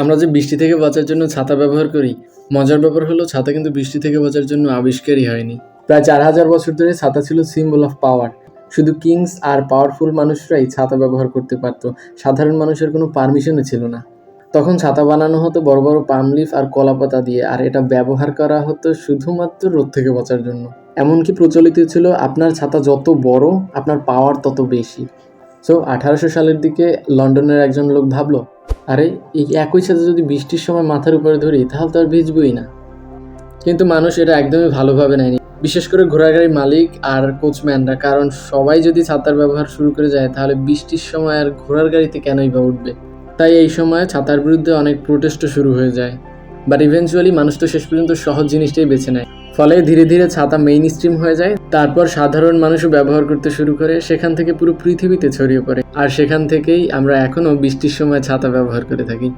আমরা যে বৃষ্টি থেকে বাঁচার জন্য ছাতা ব্যবহার করি, মজার ব্যাপার হলো ছাতা কিন্তু বৃষ্টি থেকে বাঁচার জন্য আবিষ্কারই হয়নি। প্রায় 4000 বছর ধরে ছাতা ছিল সিম্বল অফ পাওয়ার। শুধু কিংস আর পাওয়ারফুল মানুষরাই ছাতা ব্যবহার করতে পারতো, সাধারণ মানুষের কোনো পারমিশনই ছিল না। তখন ছাতা বানানো হতো বড় বড় পাম লিফ আর কলাপাতা দিয়ে, আর এটা ব্যবহার করা হতো শুধুমাত্র রোদ থেকে বাঁচার জন্য। এমনকি প্রচলিত ছিল আপনার ছাতা যত বড় আপনার পাওয়ার তত বেশি। সো 1800 সালের দিকে লন্ডনের একজন লোক ভাবলো, আরে এই একই সাথে যদি বৃষ্টির সময় মাথার উপরে ধরি তাহলে তো আর ভিজবই না। কিন্তু মানুষ এটা একদমই ভালোভাবে নেয়নি, বিশেষ করে ঘোড়ার গাড়ির মালিক আর কোচম্যানরা, কারণ সবাই যদি ছাতার ব্যবহার শুরু করে যায় তাহলে বৃষ্টির সময় আর ঘোড়ার গাড়িতে কেনই বা উঠবে। তাই এই সময় ছাতার বিরুদ্ধে অনেক প্রোটেস্টও শুরু হয়ে যায়। বাট ইভেনচুয়ালি মানুষ তো শেষ পর্যন্ত সহজ জিনিসটাই বেছে নেয়, ফলে ধীরে ধীরে ছাতা মেইন স্ট্রিম হয়ে যায়। তারপর সাধারণ মানুষও ব্যবহার করতে শুরু করে, সেখান থেকে পুরো পৃথিবীতে ছড়িয়ে পড়ে, আর সেখান থেকেই আমরা এখনও বৃষ্টির সময় ছাতা ব্যবহার করে থাকি।